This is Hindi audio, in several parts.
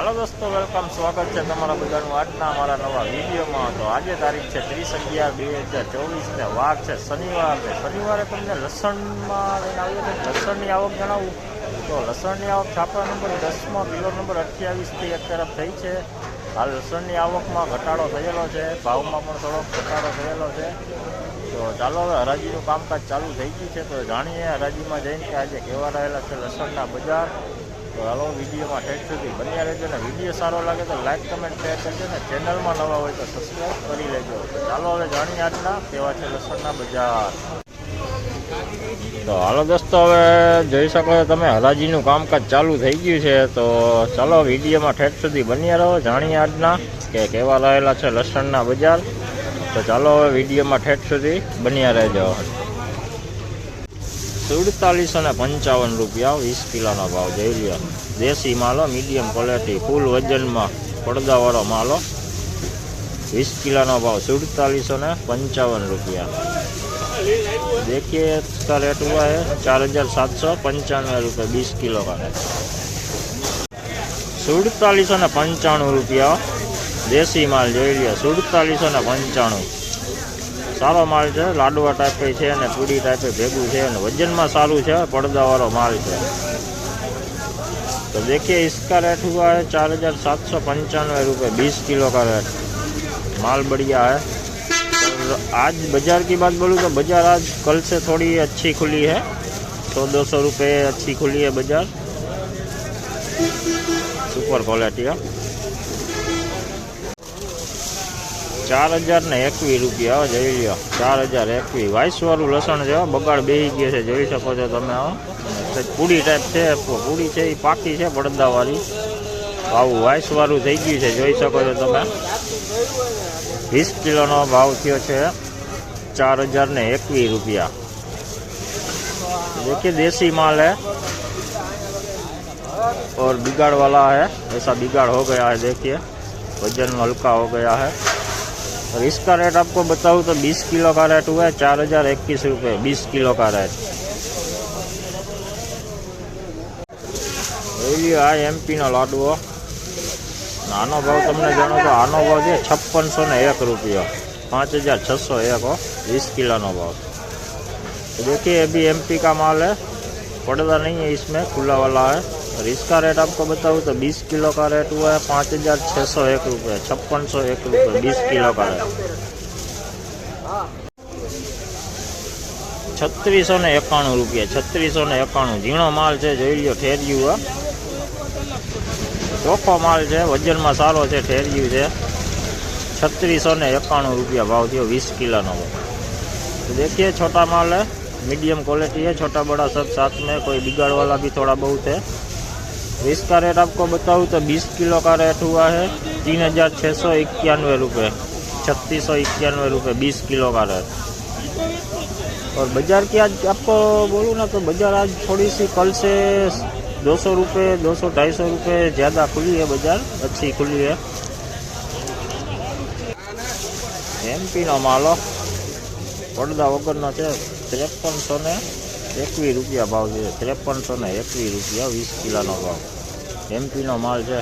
हेलो दोस्तों, वेलकम, स्वागत है तमारा बधाનું આજના અમારા નવા વિડીયોમાં। તો આજે તારીખ છે 30/11/2024 ને વાર છે શનિવાર। શનિવારે તમને લસણમાં લઈને આવ્યો તો લસણની આવક જણાવું તો લસણની આવક છાપા નંબર 10માં કિલો નંબર 28થી એક તરફ થઈ છે। હાલ લસણની આવકમાં ઘટાડો થયેલો છે, ભાવમાં પણ થોડોક ઘટાડો થયેલો છે। તો ચાલો હવે હરાજીનું કામકાજ ચાલુ થઈ ગયું છે, તો જાણીએ હરાજીમાં જઈને કે આજે કેવા રહેલા છે લસણના બજાર। તો હાલો વિડીયોમાં ઠેઠ સુધી બન્યા રહેજો ને વિડીયો સારો લાગે તો લાઈક કમેન્ટ શેર કરજો ને ચેનલમાં નવા હોય તો સબસ્ક્રાઈબ કરી લેજો। તો ચાલો હવે જાણીએ આજના કેવા છે લસણના બજાર। તો હાલો દોસ્તો, હવે જોઈ શકો છો તમે હરાજીનું કામકાજ ચાલુ થઈ ગયું છે। તો ચાલો વિડીયોમાં ઠેઠ સુધી બન્યા રહો, જાણીએ આજના કે કેવા રહેલા છે લસણના બજાર। તો ચાલો હવે વિડીયોમાં ઠેઠ સુધી બન્યા રહેજો। 4755 રૂપિયા 20 કિલોનો ભાવ જોઈ લ્યો। દેશી માલો, મીડિયમ ક્વોલિટી, ફૂલ વજનમાં પડદાવાળો માલો, 20 કિલોનો भाव 4755 रुपया। देखिए इसका रेट हुआ है 4795 रुपये 20 किलो का। 4795 रुपया देसी माल જોઈ લ્યો। 4795 सारो माल है, लाडवा टाइप है ने पूरी टाइप भेगू है, वजन में सारू है, पड़दा वालो माल है। तो देखिए इसका रेट हुआ है 4795 रुपये 20 किलो का रेट। माल बढ़िया है। और आज बाजार की बात बोलूँ तो बाजार आज कल से थोड़ी अच्छी खुली है, 100-200 रुपये अच्छी खुली है बाजार। सुपर क्वालिटी है। 4021 રૂપિયા જોઈ લ્યો। 4021 વાઇસ વાળું લસણ છે, બગાડ બેસી ગયો છે, જોઈ શકો છો તમે। પૂડી ટાઈપ છે, પૂડી છે એ પાકી છે પડદાવાળી, આવું વાઇસ વાળું થઈ ગયું છે, જોઈ શકો છો તમે। 20 કિલોનો ભાવ થયો છે 4021 રૂપિયા। देखिए देसी माल है और बिगाड़ वाला है, ऐसा बिगाड़ हो गया है। देखिए वजन हल्का हो गया है। और इसका रेट आपको बताऊँ तो 20 किलो का रेट हुआ है 4021 रुपये 20 किलो का रेट। आ एमपी नो लाडवो आनो भाव तमने जानो तो आनो भाव है 5601 रुपया 5601 20 किलो नो भाव। तो देखिए अभी एमपी का माल है, पड़दा नहीं है इसमें, खुला वाला है। और इसका रेट आपको बताऊँ तो 20 किलो का रेट हुआ है 5601 रुपये 5601 रुपये 20 किलो का रेट। 3691 रुपया 3691 झीणो माल है, જોઈ લ્યો। ठेरिયું है, ચોખ્ખો माल है, वजन में सारो है, ठेरिયું है। 3691 रुपया भाव थयो 20 किलो नो। तो देखिए छोटा माल है, मीडियम क्वालिटी है, छोटा बड़ा सब साथ में, कोई बिगाड़ वाला भी थोड़ा बहुत है। इसका रेट आपको बताऊँ तो 20 किलो का रेट हुआ है 3691 रुपये 3691 रुपये 20 किलो का रेट। और बाजार की आज आपको बोलूँ ना तो बाजार आज थोड़ी सी कल से 200 रुपये 200-250 रुपये ज़्यादा खुली है बाजार, अच्छी खुली है। एमपी नो मालो પડદા વગરનો છે 5321 રૂપિયા ભાવ છે। 5321 રૂપિયા 20 કિલોનો ભાવ एमपी नो माल है।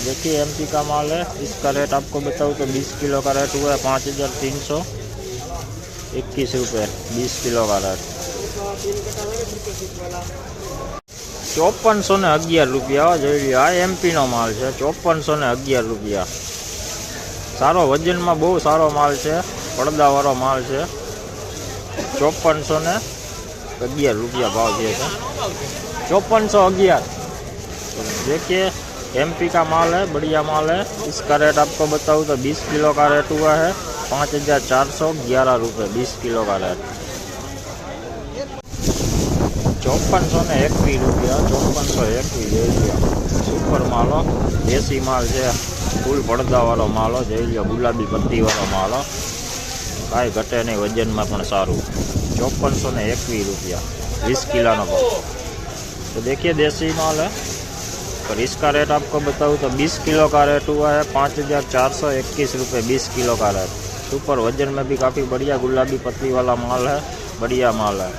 देखिए एमपी का माल है। इसका रेट आपको बताऊँ तो 20 किलो का रेट हुआ है 5321 रुपये 20 किलो का रेट। 5411 रुपया જોઈ લ્યો। आ एमपी नो माल है 5411 रुपया। सारो वजन में बहुत सारो माल है, પડદા वालो माल है। 5411 रुपया भाव दिए थे 5411। देखिए एमपी का माल है, बढ़िया माल है। इसका रेट आपको बताऊँ तो 20 किलो का रेट हुआ है 5411 रुपये 20 किलो का रेट। 5421 रुपया 5421 सुपर मालो, देसी माल है, फूल પડદા वालो मालो જોઈ લ્યો। गुलाबी पत्ती वालो मालो, काई घटे नहीं, वजन में पण सारू। 5421 रुपया 20 किलो नो भाव। तो देखिए देसी माल है। और इसका रेट आपको बताऊँ तो 20 किलो का रेट हुआ है 5421 रुपये 20 किलो का रेट। सुपर वजन में भी काफ़ी बढ़िया गुलाबी पत्ती वाला माल है, बढ़िया माल है।